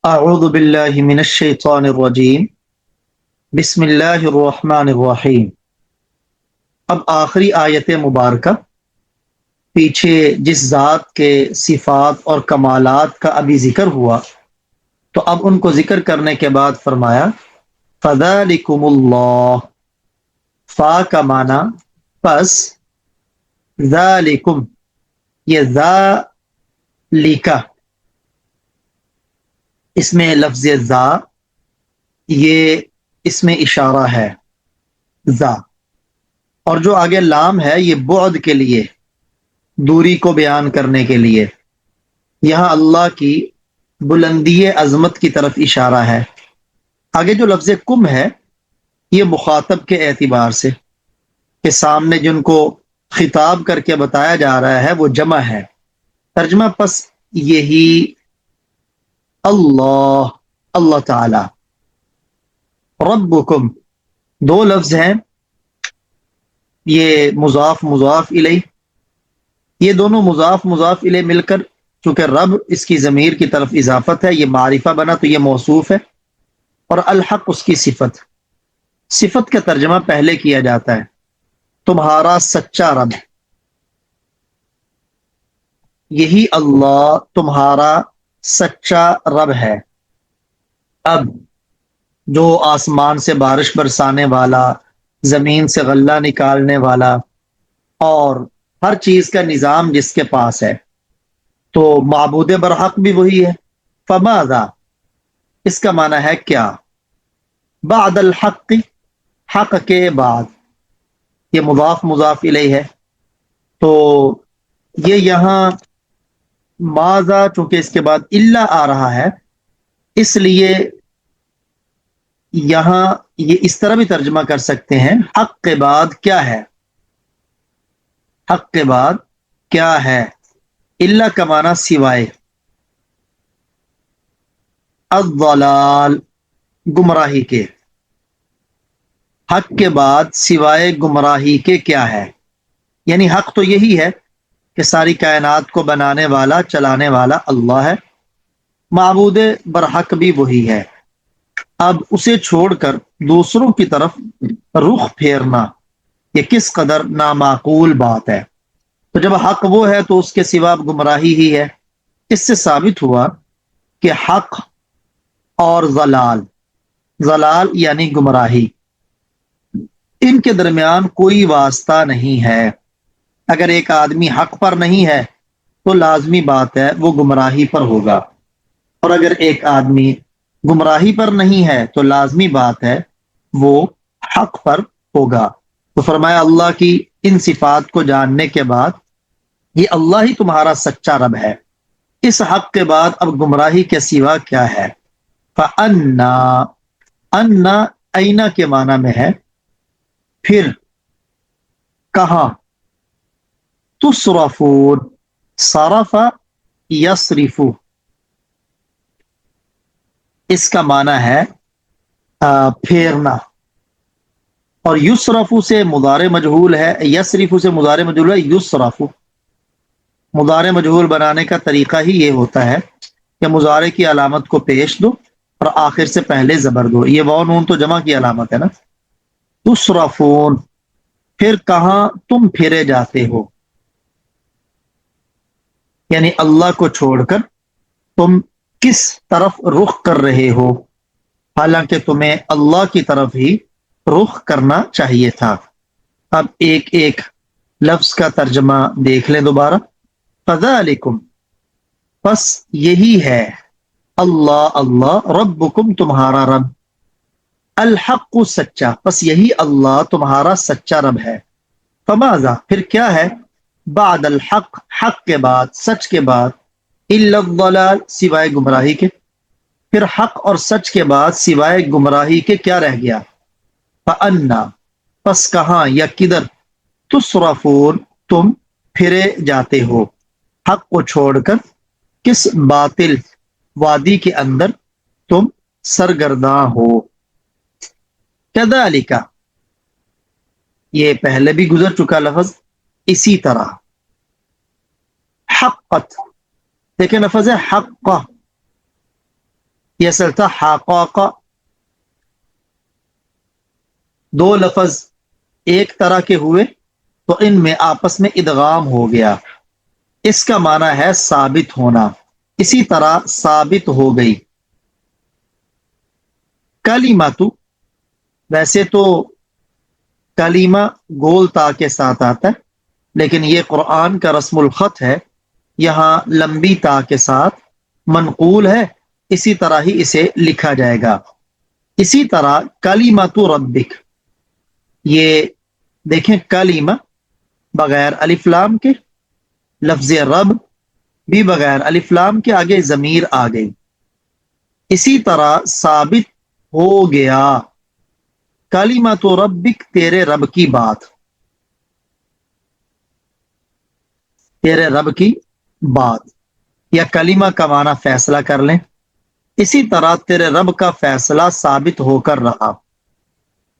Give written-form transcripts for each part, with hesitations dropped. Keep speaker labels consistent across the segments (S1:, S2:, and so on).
S1: اعوذ باللہ من الشیطان الرجیم بسم اللہ الرحمن الرحیم۔ اب آخری آیت مبارکہ، پیچھے جس ذات کے صفات اور کمالات کا ابھی ذکر ہوا تو اب ان کو ذکر کرنے کے بعد فرمایا فذالکم اللہ، فا کا معنی پس، ذالکم یہ ذالک، اس میں لفظ ذا یہ اس میں اشارہ ہے، ذا، اور جو آگے لام ہے یہ بعد کے لیے، دوری کو بیان کرنے کے لیے، یہاں اللہ کی بلندی عظمت کی طرف اشارہ ہے۔ آگے جو لفظ کم ہے یہ مخاطب کے اعتبار سے کہ سامنے جن کو خطاب کر کے بتایا جا رہا ہے وہ جمع ہے۔ ترجمہ پس یہی اللہ، اللہ تعالی، ربکم دو لفظ ہیں، یہ مضاف مضاف الیہ، یہ دونوں مضاف مضاف الیہ مل کر، چونکہ رب اس کی ضمیر کی طرف اضافت ہے، یہ معرفہ بنا تو یہ موصوف ہے، اور الحق اس کی صفت، صفت کا ترجمہ پہلے کیا جاتا ہے، تمہارا سچا رب، یہی اللہ تمہارا سچا رب ہے۔ اب جو آسمان سے بارش برسانے والا، زمین سے غلہ نکالنے والا، اور ہر چیز کا نظام جس کے پاس ہے، تو معبود برحق بھی وہی ہے۔ فماذا اس کا معنی ہے کیا، بعد الحق حق کے بعد، یہ مضاف مضاف الیہ ہے، تو یہ یہاں ماذا چونکہ اس کے بعد الا آ رہا ہے، اس لیے یہاں یہ اس طرح بھی ترجمہ کر سکتے ہیں، حق کے بعد کیا ہے، حق کے بعد کیا ہے، الا کا معنی سوائے، الضلال گمراہی کے، حق کے بعد سوائے گمراہی کے کیا ہے، یعنی حق تو یہی ہے کہ ساری کائنات کو بنانے والا چلانے والا اللہ ہے، معبود برحق بھی وہی ہے۔ اب اسے چھوڑ کر دوسروں کی طرف رخ پھیرنا یہ کس قدر نامعقول بات ہے۔ تو جب حق وہ ہے تو اس کے سوا گمراہی ہی ہے۔ اس سے ثابت ہوا کہ حق اور ضلال، ضلال یعنی گمراہی، ان کے درمیان کوئی واسطہ نہیں ہے۔ اگر ایک آدمی حق پر نہیں ہے تو لازمی بات ہے وہ گمراہی پر ہوگا، اور اگر ایک آدمی گمراہی پر نہیں ہے تو لازمی بات ہے وہ حق پر ہوگا۔ تو فرمایا اللہ کی ان صفات کو جاننے کے بعد یہ اللہ ہی تمہارا سچا رب ہے، اس حق کے بعد اب گمراہی کے سوا کیا ہے۔ فَأَنَّا، اَنَّا اینا کے معنی میں ہے پھر، کہاں، تصرفون، صرف یصرف، اس کا معنی ہے پھیرنا، اور یصرف سے مضارع مجہول ہے، یصرف سے مضارع مجہول ہے، یصرف، مضارع مجہول بنانے کا طریقہ ہی یہ ہوتا ہے کہ مضارع کی علامت کو پیش دو اور آخر سے پہلے زبر دو، یہ واو نون تو جمع کی علامت ہے نا۔ تصرفون پھر کہاں تم پھرے جاتے ہو، یعنی اللہ کو چھوڑ کر تم کس طرف رخ کر رہے ہو، حالانکہ تمہیں اللہ کی طرف ہی رخ کرنا چاہیے تھا۔ اب ایک ایک لفظ کا ترجمہ دیکھ لیں دوبارہ۔ فذالکم پس یہی ہے، اللہ اللہ، ربکم تمہارا رب، الحق سچا، پس یہی اللہ تمہارا سچا رب ہے۔ فماذا پھر کیا ہے، بعد الحق حق کے بعد، سچ کے بعد، الا الضلال سوائے گمراہی کے، پھر حق اور سچ کے بعد سوائے گمراہی کے کیا رہ گیا، فَأَنَّا پس کہاں یا کدھر، تصرفون تم پھرے جاتے ہو، حق کو چھوڑ کر کس باطل وادی کے اندر تم سرگرداں ہو۔ کذالک یہ پہلے بھی گزر چکا لفظ، اسی طرح، حقت دیکھیں لفظ ہے حق، یہ اصل تھا حقاق. دو لفظ ایک طرح کے ہوئے تو ان میں آپس میں ادغام ہو گیا. اس کا معنی ہے ثابت ہونا. اسی طرح ثابت ہو گئی. کلماتو، ویسے تو کلمہ گول تا کے ساتھ آتا ہے، لیکن یہ قرآن کا رسم الخط ہے، یہاں لمبی تا کے ساتھ منقول ہے، اسی طرح ہی اسے لکھا جائے گا. اسی طرح کلمۃ ربک، یہ دیکھیں کلمہ بغیر الف لام کے، لفظ رب بھی بغیر الف لام کے، آگے ضمیر آ گئی. اسی طرح ثابت ہو گیا کلمۃ ربک، تیرے رب کی بات، تیرے رب کی بات، یا کلمہ کا معنی فیصلہ کر لیں. اسی طرح تیرے رب کا فیصلہ ثابت ہو کر رہا.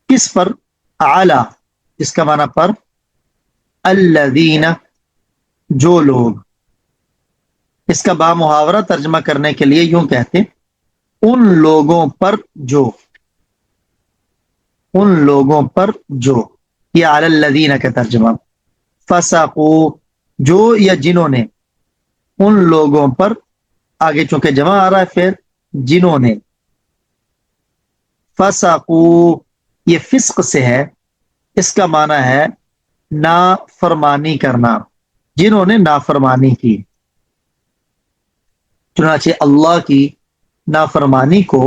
S1: کس پر؟ اعلی، اس کا معنی پر. الذین، جو لوگ. اس کا با محاورہ ترجمہ کرنے کے لیے یوں کہتے ہیں، ان لوگوں پر جو، ان لوگوں پر جو، یہ علی الذین کا ترجمہ. فسقوا، جو یا جنہوں نے، ان لوگوں پر، آگے چونکہ جمع آ رہا ہے پھر جنہوں نے. فسقوا، یہ فسق سے ہے، اس کا معنی ہے نافرمانی کرنا، جنہوں نے نافرمانی کی. چنانچہ اللہ کی نافرمانی کو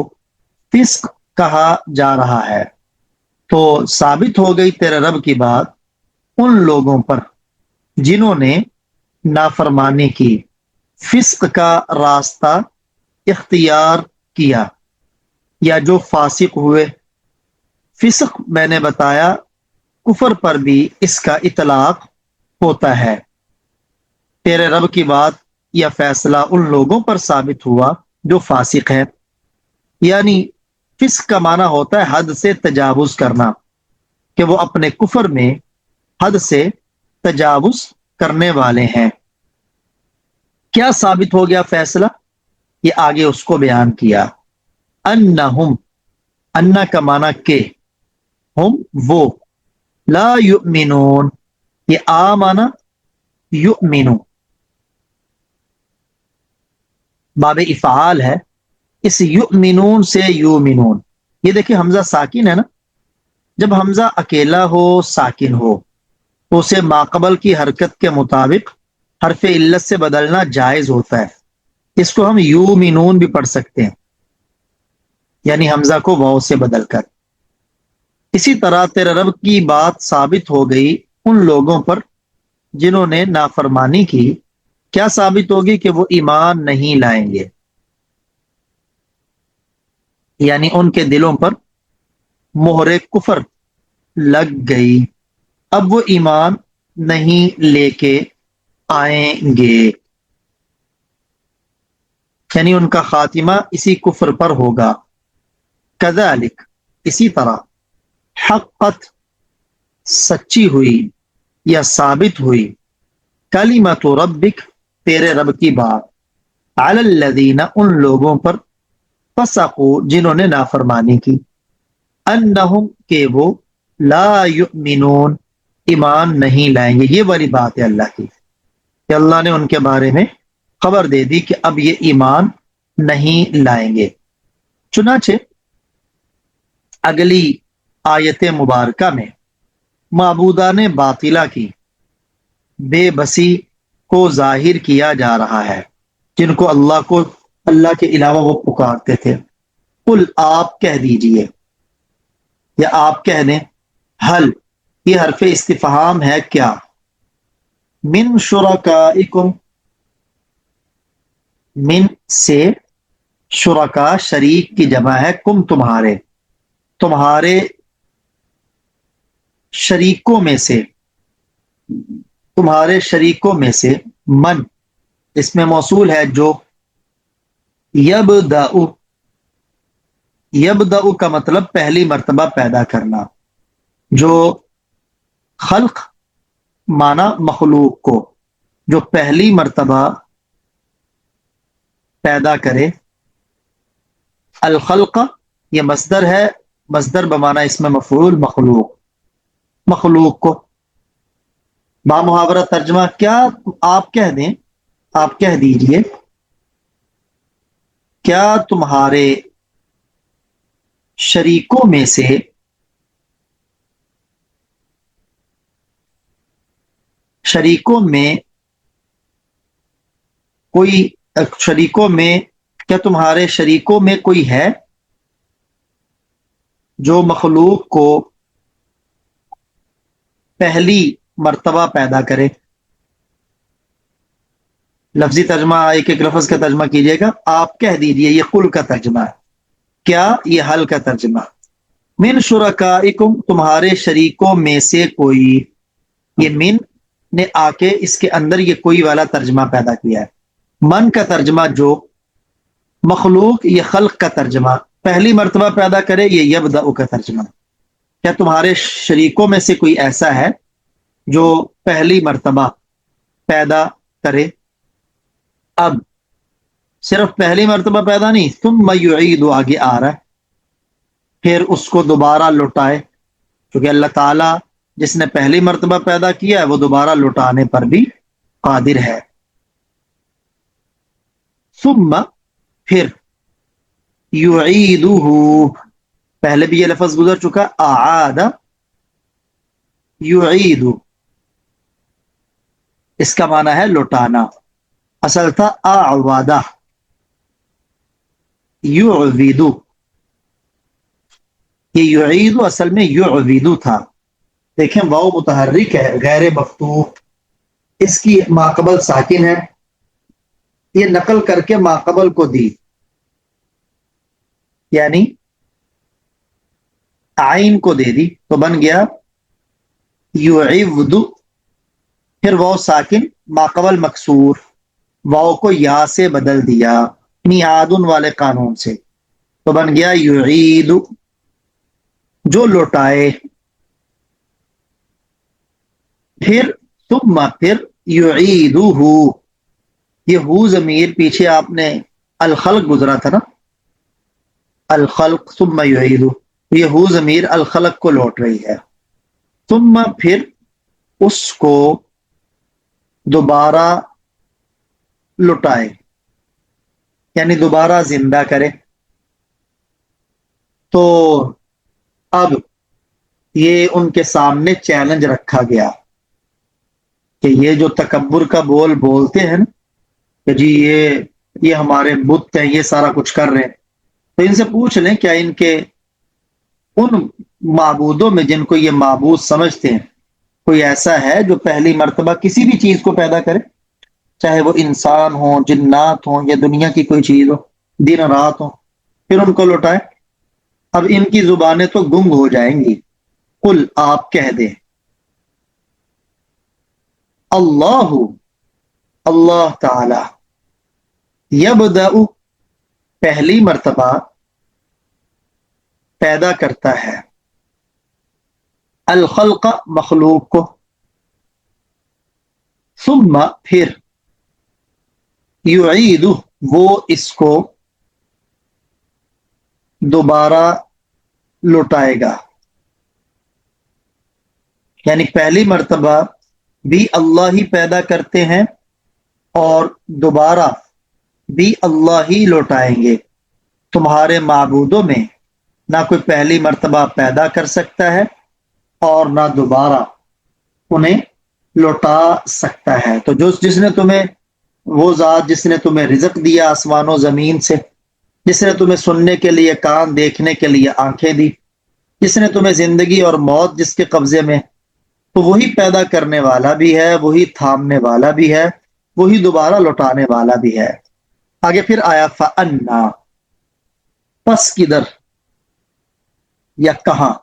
S1: فسق کہا جا رہا ہے. تو ثابت ہو گئی تیرے رب کی بات ان لوگوں پر جنہوں نے نافرمانی کی، فسق کا راستہ اختیار کیا، یا جو فاسق ہوئے. فسق میں نے بتایا کفر پر بھی اس کا اطلاق ہوتا ہے. تیرے رب کی بات یا فیصلہ ان لوگوں پر ثابت ہوا جو فاسق ہے. یعنی فسق کا معنی ہوتا ہے حد سے تجاوز کرنا، کہ وہ اپنے کفر میں حد سے تجاوز کرنے والے ہیں. کیا ثابت ہو گیا فیصلہ؟ یہ آگے اس کو بیان کیا. انہم، انا کا معنی کہ، ہم وہ، لا یؤمنون، یہ آ معنی یؤمنو، باب افعال ہے. اس یؤمنون سے یؤمنون، یہ دیکھیں حمزہ ساکن ہے نا. جب حمزہ اکیلا ہو ساکن ہو تو اسے ماقبل کی حرکت کے مطابق حرف علت سے بدلنا جائز ہوتا ہے. اس کو ہم یؤمنون بھی پڑھ سکتے ہیں، یعنی حمزہ کو واو سے بدل کر. اسی طرح تیرے رب کی بات ثابت ہو گئی ان لوگوں پر جنہوں نے نافرمانی کی. کیا ثابت ہوگی؟ کہ وہ ایمان نہیں لائیں گے، یعنی ان کے دلوں پر مہر کفر لگ گئی، اب وہ ایمان نہیں لے کے آئیں گے، یعنی ان کا خاتمہ اسی کفر پر ہوگا. کذالک، اسی طرح، حقت، سچی ہوئی یا ثابت ہوئی، کلمۃ ربک، تیرے رب کی بات، علی الذین، ان لوگوں پر، فسقوا، جنہوں نے نافرمانی کی، انہم، کہ وہ، لا یؤمنون، ایمان نہیں لائیں گے. یہ والی بات ہے اللہ کی، کہ اللہ نے ان کے بارے میں خبر دے دی کہ اب یہ ایمان نہیں لائیں گے. چنانچہ اگلی آیت مبارکہ میں معبودان باطلہ کی بے بسی کو ظاہر کیا جا رہا ہے، جن کو اللہ کے علاوہ وہ پکارتے تھے. قل، آپ کہہ دیجئے، یا آپ کہہ دیں، حل، یہ حرف استفہام ہے، کیا، من شرکائکم، من سے، شرکا شریک کی جمع ہے، کم تمہارے، تمہارے شریکوں میں سے، تمہارے شریکوں میں سے، من، اس میں موصول ہے جو. یبدأ، یبدأ کا مطلب پہلی مرتبہ پیدا کرنا، جو خلق مانا مخلوق کو، جو پہلی مرتبہ پیدا کرے. الخلق یہ مصدر ہے، مصدر بمانا اس میں مفعول، مخلوق، مخلوق کو با محاورہ ترجمہ کیا آپ کہہ دیں، آپ کہہ دیجئے کیا تمہارے شریکوں میں سے شریکوں میں کوئی شریکوں میں کیا تمہارے شریکوں میں کوئی ہے جو مخلوق کو پہلی مرتبہ پیدا کرے؟ لفظی ترجمہ ایک ایک لفظ کا ترجمہ کیجئے گا، آپ کہہ دیجئے، یہ قل کا ترجمہ ہے، کیا یہ حل کا ترجمہ، من شرکائکم تمہارے شریکوں میں سے کوئی، یہ من نے آ کے اس کے اندر یہ کوئی والا ترجمہ پیدا کیا ہے، من کا ترجمہ جو، مخلوق یہ خلق کا ترجمہ، پہلی مرتبہ پیدا کرے یہ یبدأ کا ترجمہ، کیا تمہارے شریکوں میں سے کوئی ایسا ہے جو پہلی مرتبہ پیدا کرے؟ اب صرف پہلی مرتبہ پیدا نہیں، ثم یعید آگے آ رہا ہے، پھر اس کو دوبارہ لوٹائے، کیونکہ اللہ تعالیٰ جس نے پہلی مرتبہ پیدا کیا ہے وہ دوبارہ لوٹانے پر بھی قادر ہے۔ ثم پھر یعیدہ پہلے بھی یہ لفظ گزر چکا، اعاد یعید اس کا معنی ہے لوٹانا، اصل تھا اعوادہ یعوید، یہ یعید اصل میں یعوید تھا، دیکھیں واو متحرک ہے غیر مفتوح، اس کی ماقبل ساکن ہے، یہ نقل کر کے ماقبل کو دی، یعنی عین کو دے دی تو بن گیا یعود، پھر واو ساکن ماقبل مکسور، واو کو یا سے بدل دیا میعادن والے قانون سے، تو بن گیا یعید جو لوٹائے، پھر ثم پھر یعیدہ، یہ ہو ضمیر پیچھے آپ نے الخلق گزرا تھا نا، الخلق ثم یعیدہ، یہ ہو ضمیر الخلق کو لوٹ رہی ہے، ثم پھر اس کو دوبارہ لٹائے، یعنی دوبارہ زندہ کرے، تو اب یہ ان کے سامنے چیلنج رکھا گیا کہ یہ جو تکبر کا بول بولتے ہیں نا کہ جی یہ ہمارے بت ہیں، یہ سارا کچھ کر رہے ہیں، تو ان سے پوچھ لیں کیا ان کے ان معبودوں میں جن کو یہ معبود سمجھتے ہیں کوئی ایسا ہے جو پہلی مرتبہ کسی بھی چیز کو پیدا کرے، چاہے وہ انسان ہو، جنات ہوں، یا دنیا کی کوئی چیز ہو، دن رات ہو، پھر ان کو لوٹائے۔ اب ان کی زبانیں تو گنگ ہو جائیں گی، قل آپ کہہ دیں، اللہ اللہ تعالی، یبدأ پہلی مرتبہ پیدا کرتا ہے، الخلق مخلوق کو، ثم پھر یعید وہ اس کو دوبارہ لوٹائے گا، یعنی پہلی مرتبہ بھی اللہ ہی پیدا کرتے ہیں اور دوبارہ بھی اللہ ہی لوٹائیں گے، تمہارے معبودوں میں نہ کوئی پہلی مرتبہ پیدا کر سکتا ہے اور نہ دوبارہ انہیں لوٹا سکتا ہے، تو جس نے تمہیں، وہ ذات جس نے تمہیں رزق دیا آسمان و زمین سے، جس نے تمہیں سننے کے لیے کان، دیکھنے کے لیے آنکھیں دی، جس نے تمہیں زندگی اور موت جس کے قبضے میں، تو وہی پیدا کرنے والا بھی ہے، وہی تھامنے والا بھی ہے، وہی دوبارہ لوٹانے والا بھی ہے۔ آگے پھر آیا فَأَنَّا، پس کدھر یا کہاں،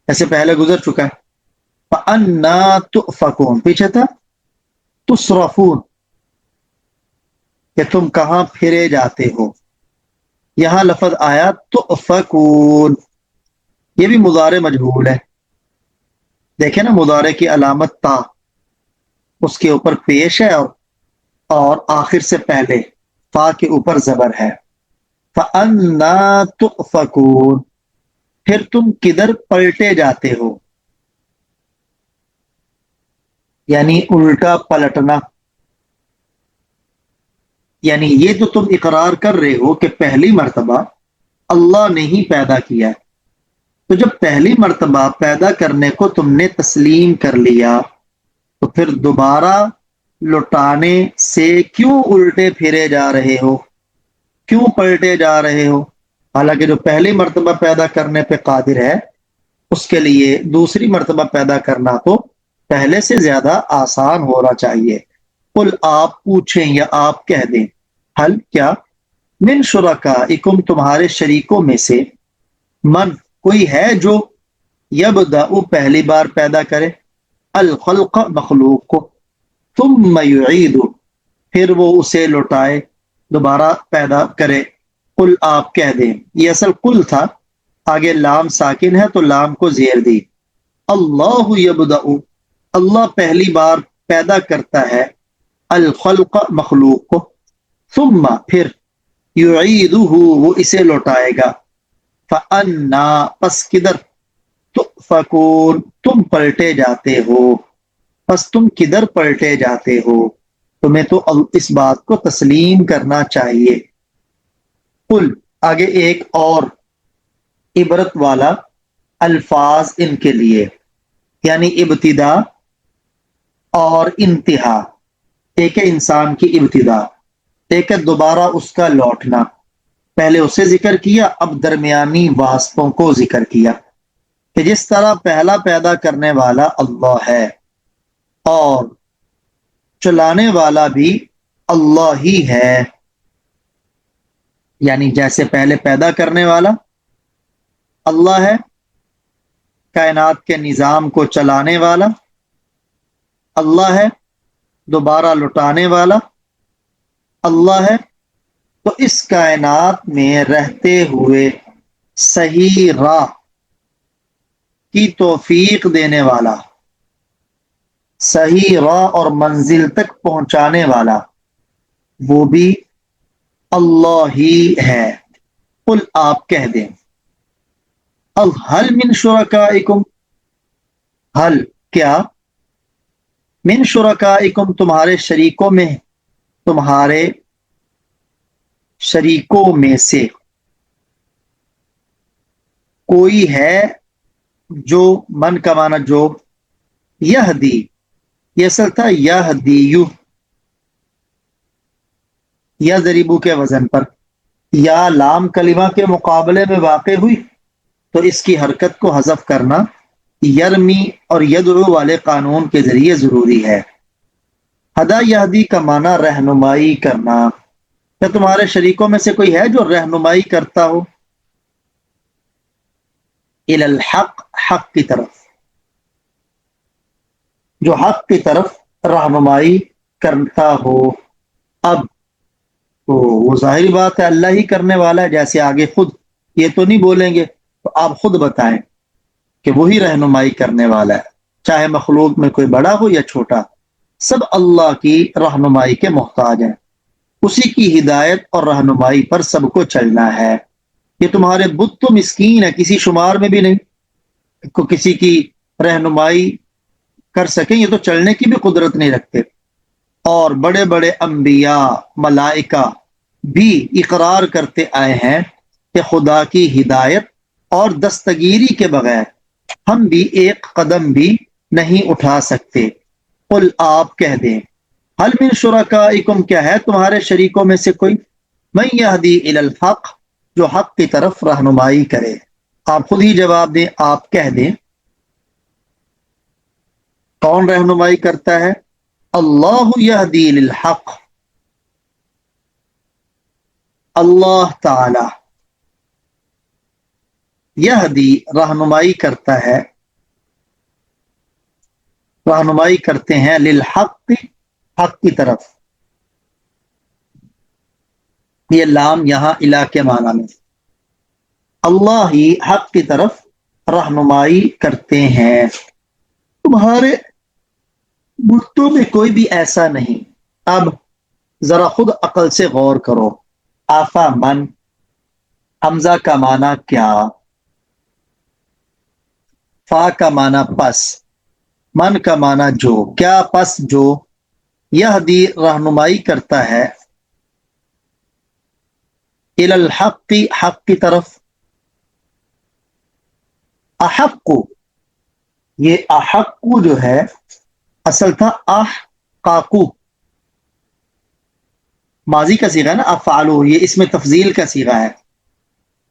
S1: ایسے پہلے گزر چکا ہے، فَأَنَّا تُؤْفَكُونَ پیچھے تھا تُصْرَفُونَ کہ تم کہاں پھرے جاتے ہو، یہاں لفظ آیا تُؤْفَكُونَ، یہ بھی مضارع مجہول ہے، دیکھیں نا مضارع کی علامت تا اس کے اوپر پیش ہے اور آخر سے پہلے فا کے اوپر زبر ہے، فَأَنَّا تُؤْفَكُونَ، پھر تم کدھر پلٹے جاتے ہو، یعنی الٹا پلٹنا. یعنی یہ تو تم اقرار کر رہے ہو کہ پہلی مرتبہ اللہ نے ہی پیدا کیا ہے، تو جب پہلی مرتبہ پیدا کرنے کو تم نے تسلیم کر لیا تو پھر دوبارہ لوٹانے سے کیوں الٹے پھرے جا رہے ہو، کیوں پلٹے جا رہے ہو؟ حالانکہ جو پہلی مرتبہ پیدا کرنے پہ قادر ہے اس کے لیے دوسری مرتبہ پیدا کرنا تو پہلے سے زیادہ آسان ہونا چاہیے. قل، آپ پوچھیں یا آپ کہہ دیں، حل کیا، من شرکائکم تمہارے شریکوں میں سے، من کوئی ہے جو یبدأ پہلی بار پیدا کرے، الخلق مخلوق کو، ثم یعید پھر وہ اسے لوٹائے، دوبارہ پیدا کرے. قل، آپ کہہ دیں، یہ اصل قل تھا، آگے لام ساکن ہے تو لام کو زیر دی. اللہ یبدأ، اللہ پہلی بار پیدا کرتا ہے، الخلق مخلوق کو، ثم پھر، یعیدہ وہ اسے لوٹائے گا، فانا پس کدھر، تؤفکون تم پلٹے جاتے ہو، پس تم کدھر پلٹے جاتے ہو، تمہیں تو اس بات کو تسلیم کرنا چاہیے. قل، آگے ایک اور عبرت والا الفاظ ان کے لیے، یعنی ابتدا اور انتہا. ایک ہے انسان کی ابتدا، ایک ہے دوبارہ اس کا لوٹنا. پہلے اسے ذکر کیا، اب درمیانی واسطوں کو ذکر کیا کہ جس طرح پہلا پیدا کرنے والا اللہ ہے اور چلانے والا بھی اللہ ہی ہے. یعنی جیسے پہلے پیدا کرنے والا اللہ ہے، کائنات کے نظام کو چلانے والا اللہ ہے، دوبارہ لٹانے والا اللہ ہے، تو اس کائنات میں رہتے ہوئے صحیح راہ کی توفیق دینے والا، صحیح راہ اور منزل تک پہنچانے والا وہ بھی اللہ ہی ہے. قل، آپ کہہ دیں، الحل من شرکائکم، حل کیا، من شرکائکم تمہارے شریکوں میں، تمہارے شریکوں میں سے کوئی ہے جو، من کا معنی جو، یہدی یہ اصل تھا یہدیو، یا ضریبو کے وزن پر، یا لام کلمہ کے مقابلے میں واقع ہوئی تو اس کی حرکت کو حذف کرنا یرمی اور یدعو والے قانون کے ذریعے ضروری ہے. ہدا یہدی کا معنی رہنمائی کرنا، کیا تمہارے شریکوں میں سے کوئی ہے جو رہنمائی کرتا ہو، الی الحق حق کی طرف، جو حق کی طرف رہنمائی کرتا ہو. اب تو وہ ظاہری بات ہے اللہ ہی کرنے والا ہے، جیسے آگے خود یہ تو نہیں بولیں گے، تو آپ خود بتائیں کہ وہی رہنمائی کرنے والا ہے، چاہے مخلوق میں کوئی بڑا ہو یا چھوٹا، سب اللہ کی رہنمائی کے محتاج ہیں، اسی کی ہدایت اور رہنمائی پر سب کو چلنا ہے. یہ تمہارے بت تو مسکین ہے، کسی شمار میں بھی نہیں کو کسی کی رہنمائی کر سکیں، یہ تو چلنے کی بھی قدرت نہیں رکھتے. اور بڑے بڑے انبیاء ملائکہ بھی اقرار کرتے آئے ہیں کہ خدا کی ہدایت اور دستگیری کے بغیر ہم بھی ایک قدم بھی نہیں اٹھا سکتے. قل، آپ کہہ دیں، حل من شرکائکم کیا ہے تمہارے شریکوں میں سے کوئی، من یہدی الی الحق جو حق کی طرف رہنمائی کرے. آپ خود ہی جواب دیں، آپ کہہ دیں کون رہنمائی کرتا ہے، اللہ یہدی للحق، اللہ تعالی یہدی رہنمائی کرتا ہے، رہنمائی کرتے ہیں، للحق حق کی طرف. یہ لام یہاں الہ کے معنی میں، اللہ ہی حق کی طرف رہنمائی کرتے ہیں، تمہارے بتوں میں کوئی بھی ایسا نہیں. اب ذرا خود عقل سے غور کرو. آفا من، حمزہ کا معنی کیا، فا کا معنی پس، من کا معنی جو، کیا پس جو، یہدی رہنمائی کرتا ہے، الی الحق حق کی طرف، احق یہ احق جو ہے اصل تھا احقاقو، ماضی کا صیغہ ہے نا، افعلو یہ اس میں تفضیل کا صیغہ ہے،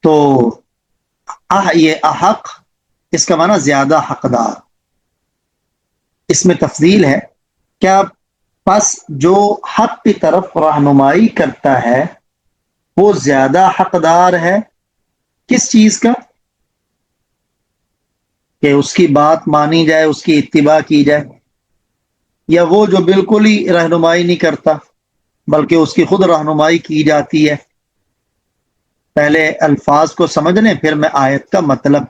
S1: تو یہ احق اس کا معنی زیادہ حقدار، اس میں تفضیل ہے، کیا پس جو حق کی طرف رہنمائی کرتا ہے وہ زیادہ حقدار ہے کس چیز کا، کہ اس کی بات مانی جائے، اس کی اتباع کی جائے، یا وہ جو بالکل ہی رہنمائی نہیں کرتا بلکہ اس کی خود رہنمائی کی جاتی ہے۔ پہلے الفاظ کو سمجھ لیں پھر میں آیت کا مطلب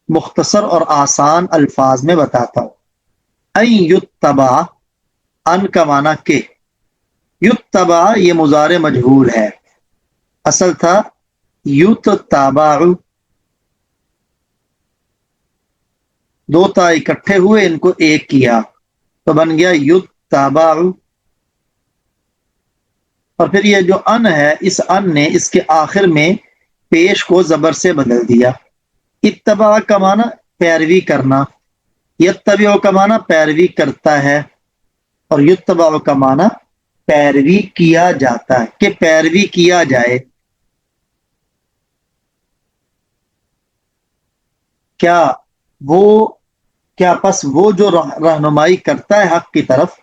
S1: مختصر اور آسان الفاظ میں بتاتا ہوں۔ این یتبع، ان کا معنی کہ، یتبع یہ مضارع مجہول ہے، اصل تھا یتتبع، دو تا اکٹھے ہوئے ان کو ایک کیا تو بن گیا یتبع، اور پھر یہ جو ان ہے اس ان نے اس کے آخر میں پیش کو زبر سے بدل دیا۔ اتباع کا معنی پیروی کرنا، یتبع کا معنی پیروی کرتا ہے، اور یتبع کا معنی پیروی کیا جاتا ہے، کہ پیروی کیا جائے، کیا پس وہ جو رہنمائی کرتا ہے حق کی طرف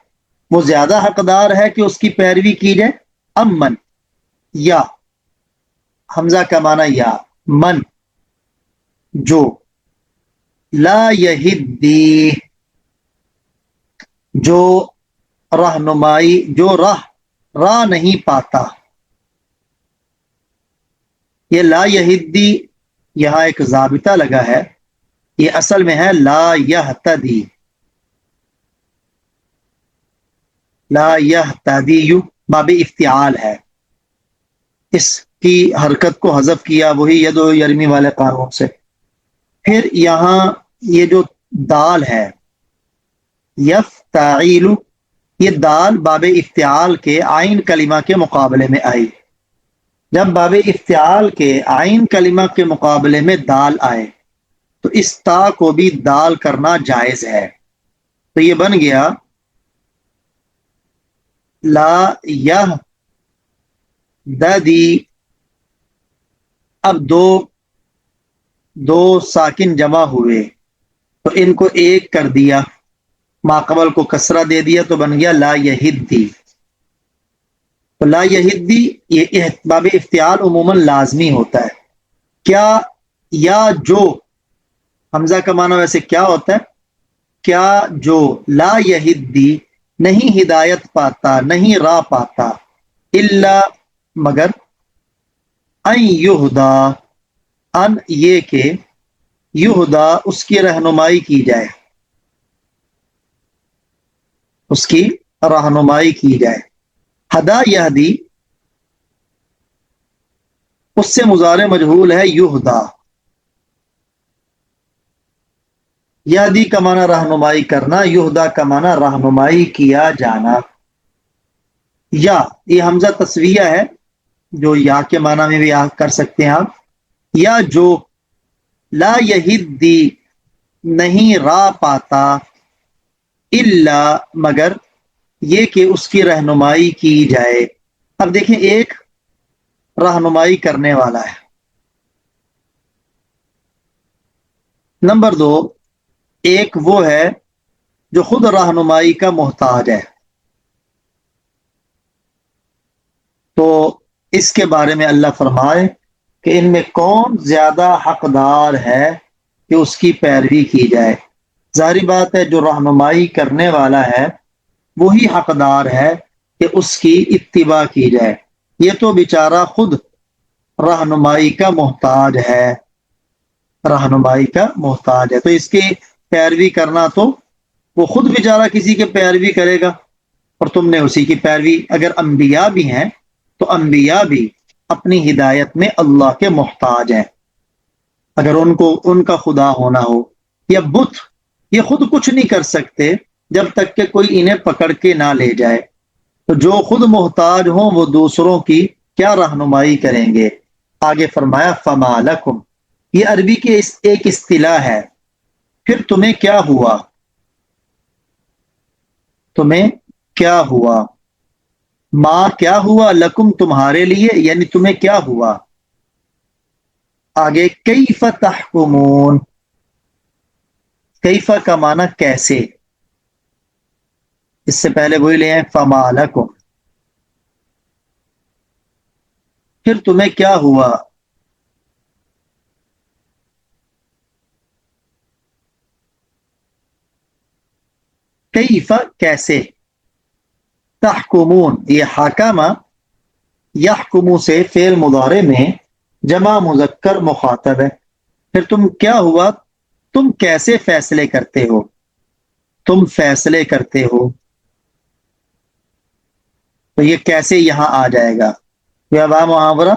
S1: وہ زیادہ حقدار ہے کہ اس کی پیروی کی جائے، امن، یا حمزہ کا معنی یا، من جو، لا یہدی جو رہنمائی، جو راہ نہیں پاتا، یہ لا یہدی یہاں ایک ضابطہ لگا ہے، یہ اصل میں ہے لا یہتدی، لا یہتدی باب افتعال ہے، اس کی حرکت کو حذف کیا وہی ید و یرمی والے قانون سے۔ پھر یہاں یہ جو دال ہے یفتعیل، یہ دال باب افتعال کے عین کلمہ کے مقابلے میں آئی، جب باب افتعال کے عین کلمہ کے مقابلے میں دال آئے تو اس تا کو بھی دال کرنا جائز ہے، تو یہ بن گیا لا یہدی۔ اب دو ساکن جمع ہوئے تو ان کو ایک کر دیا، ماقبل کو کسرہ دے دیا تو بن گیا لا یہدی، تو لا یہدی یہ باب افتعال عموماً لازمی ہوتا ہے، کیا یا جو، حمزہ کا معنی ویسے کیا ہوتا ہے، کیا جو، لا یہدی نہیں ہدایت پاتا، نہیں راہ پاتا، الا مگر، ان یہدا ان یہ کہ، یہدا اس کی رہنمائی کی جائے، اس کی رہنمائی کی جائے، ہدا یہدی اس سے مضارع مجہول ہے یہدا، یہدی کا معنی رہنمائی کرنا، یہدا کا معنی رہنمائی کیا جانا۔ یا یہ حمزہ تسویہ ہے جو یا کے معنی میں بھی کر سکتے ہیں آپ، یا جو، لا یہدی نہیں راہ پاتا، الا مگر یہ کہ اس کی رہنمائی کی جائے۔ اب دیکھیں ایک رہنمائی کرنے والا ہے، نمبر دو ایک وہ ہے جو خود رہنمائی کا محتاج ہے، تو اس کے بارے میں اللہ فرمائے کہ ان میں کون زیادہ حقدار ہے کہ اس کی پیروی کی جائے۔ ظاہری بات ہے جو رہنمائی کرنے والا ہے وہی حقدار ہے کہ اس کی اتباع کی جائے، یہ تو بیچارہ خود رہنمائی کا محتاج ہے، رہنمائی کا محتاج ہے، تو اس کی پیروی کرنا تو وہ خود بیچارہ کسی کے پیروی کرے گا اور تم نے اسی کی پیروی، اگر انبیاء بھی ہیں تو انبیاء بھی اپنی ہدایت میں اللہ کے محتاج ہیں. اگر ان کا خدا ہونا ہو یا بت، یہ خود کچھ نہیں کر سکتے جب تک کہ کوئی انہیں پکڑ کے نہ لے جائے. تو جو خود محتاج ہوں وہ دوسروں کی کیا رہنمائی کریں گے. آگے فرمایا فما لکم، یہ عربی کی ایک اصطلاح ہے. پھر تمہیں کیا ہوا، تمہیں کیا ہوا، ما کیا ہوا، لکم تمہارے لیے، یعنی تمہیں کیا ہوا. آگے کیف تحکمون، کیف کا معنی کیسے، اس سے پہلے وہی لے آئیں فما لکم، پھر تمہیں کیا ہوا. کیف کیسے، تحکمون یہ حکمہ یحکمو سے فعل مضارع میں جمع مذکر مخاطب ہے. پھر تم کیا ہوا، تم کیسے فیصلے کرتے ہو، تم فیصلے کرتے ہو. تو یہ کیسے یہاں آ جائے گا، یہ محاورہ.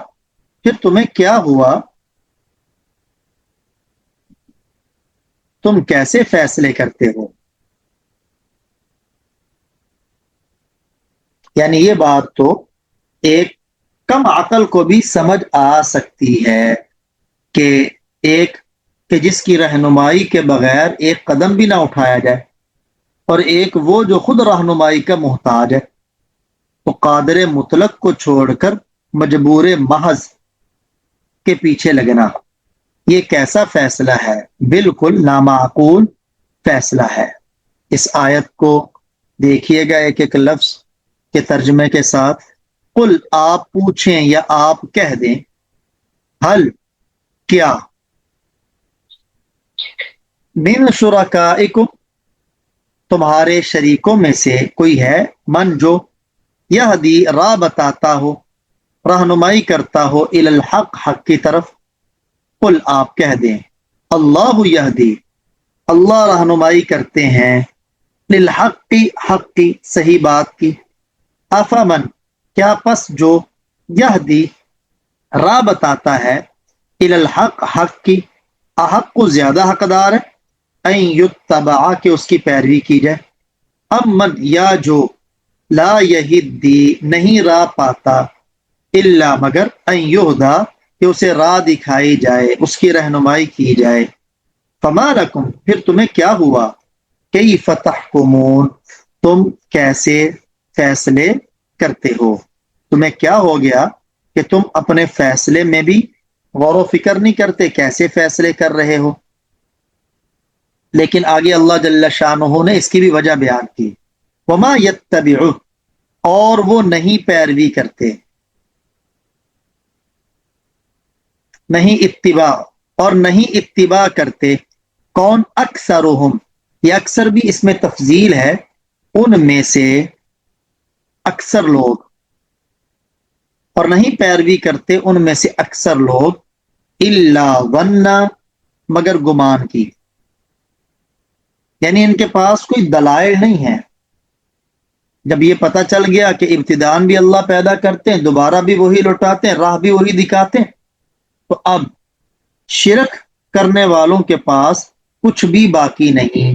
S1: پھر تمہیں کیا ہوا، تم کیسے فیصلے کرتے ہو. یعنی یہ بات تو ایک کم عقل کو بھی سمجھ آ سکتی ہے کہ ایک کہ جس کی رہنمائی کے بغیر ایک قدم بھی نہ اٹھایا جائے، اور ایک وہ جو خود رہنمائی کا محتاج ہے، تو قادر مطلق کو چھوڑ کر مجبور محض کے پیچھے لگنا، یہ کیسا فیصلہ ہے، بالکل نامعقول فیصلہ ہے. اس آیت کو دیکھیے گا ایک ایک لفظ کے ترجمے کے ساتھ. قل آپ پوچھیں یا آپ کہہ دیں، حل کیا، من شرکائکم تمہارے شریکوں میں سے کوئی ہے، من جو یہدی راہ بتاتا ہو، رہنمائی کرتا ہو، الی الحق حق کی طرف. قل آپ کہہ دیں اللہ یہدی اللہ رہنمائی کرتے ہیں، للحق حق کی صحیح بات کی. افمن کیا پس جو یہدی راہ بتاتا ہے، الی الحق حق کی، احق کو زیادہ حقدار ہے، این یتبع کہ اس کی پیروی کی جائے. ام من یا جو لا یہدی نہیں راہ پاتا، الا مگر ان یہدا کہ اسے راہ دکھائی جائے، اس کی رہنمائی کی جائے. فما لکم پھر تمہیں کیا ہوا، کیف تحکمون تم کیسے فیصلے کرتے ہو، تمہیں کیا ہو گیا کہ تم اپنے فیصلے میں بھی غور و فکر نہیں کرتے، کیسے فیصلے کر رہے ہو. لیکن آگے اللہ جل شانہ نے اس کی بھی وجہ بیان کی. وما یتبع اور وہ نہیں پیروی کرتے، نہیں اتباع اور نہیں اتباع کرتے، کون اکثرہم یہ اکثر بھی اس میں تفضیل ہے، ان میں سے اکثر لوگ، اور نہیں پیروی کرتے ان میں سے اکثر لوگ، الا ظن مگر گمان کی. یعنی ان کے پاس کوئی دلائل نہیں ہے. جب یہ پتہ چل گیا کہ ابتدان بھی اللہ پیدا کرتے ہیں، دوبارہ بھی وہی لوٹاتے ہیں، راہ بھی وہی دکھاتے ہیں، تو اب شرک کرنے والوں کے پاس کچھ بھی باقی نہیں،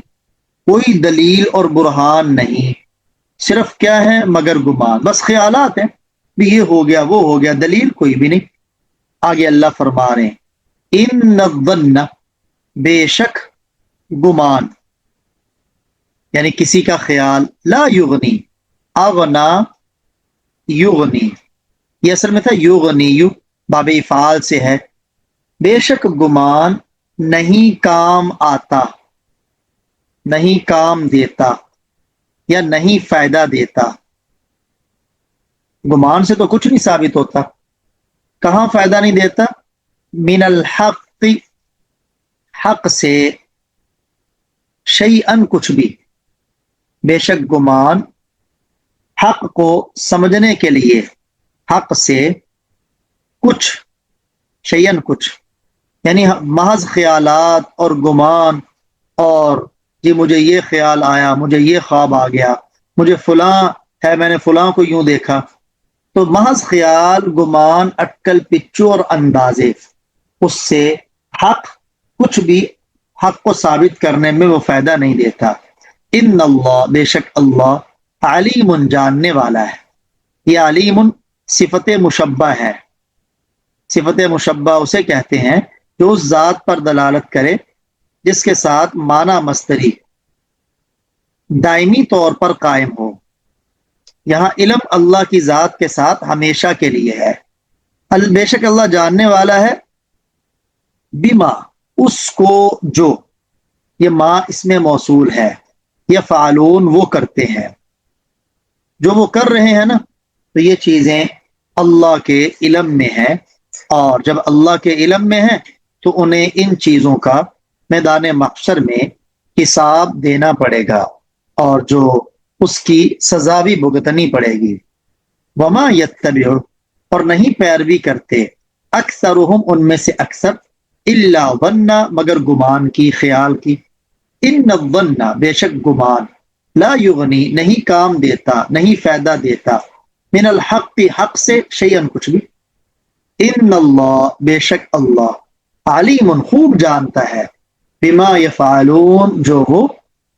S1: کوئی دلیل اور برہان نہیں، صرف کیا ہے مگر گمان، بس خیالات ہیں بھی یہ ہو گیا وہ ہو گیا، دلیل کوئی بھی نہیں. آگے اللہ فرما رہے ہیں ان الظن بے شک گمان، یعنی کسی کا خیال، لا یغنی اغنا یغنی، یہ اصل میں تھا یغنی، باب افعال سے ہے. بے شک گمان نہیں کام آتا، نہیں کام دیتا یا نہیں فائدہ دیتا. گمان سے تو کچھ نہیں ثابت ہوتا. کہاں فائدہ نہیں دیتا، من الحق حق سے، شیئن کچھ بھی. بے شک گمان حق کو سمجھنے کے لیے، حق سے کچھ، شیئن کچھ، یعنی محض خیالات اور گمان، اور جی مجھے یہ خیال آیا، مجھے یہ خواب آ گیا، مجھے فلاں ہے، میں نے فلاں کو یوں دیکھا، تو محض خیال، گمان، اٹکل پچو اور اندازے، اس سے حق کچھ بھی حق کو ثابت کرنے میں وہ فائدہ نہیں دیتا۔ ان اللہ، بے شک اللہ، علیم، جاننے والا ہے۔ یہ علیم صفت مشبہ ہے۔ صفت مشبہ اسے کہتے ہیں جو اس ذات پر دلالت کرے جس کے ساتھ معنی مصدری دائمی طور پر قائم ہو۔ یہاں علم اللہ کی ذات کے ساتھ ہمیشہ کے لیے ہے۔ بے شک اللہ جاننے والا ہے، بما، اس کو جو، یہ ما اس میں موصول ہے، یفعلون، وہ کرتے ہیں، جو وہ کر رہے ہیں نا، تو یہ چیزیں اللہ کے علم میں ہیں، اور جب اللہ کے علم میں ہیں تو انہیں ان چیزوں کا میدان محشر میں حساب دینا پڑے گا، اور جو اس کی سزا بھی بھگتنی پڑے گی۔ وما یتبع، اور نہیں پیروی کرتے، اکثرہم، ان میں سے اکثر، الا ظن، مگر گمان کی، خیال کی۔ ان الظن، بے شک گمان، لا یغنی، نہیں کام دیتا، نہیں فائدہ دیتا، من الحق، حق سے، شیئن، کچھ بھی۔ ان اللہ، بے شک اللہ، علیم، خوب جانتا ہے، بما یفعلون، جو وہ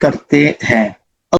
S1: کرتے ہیں۔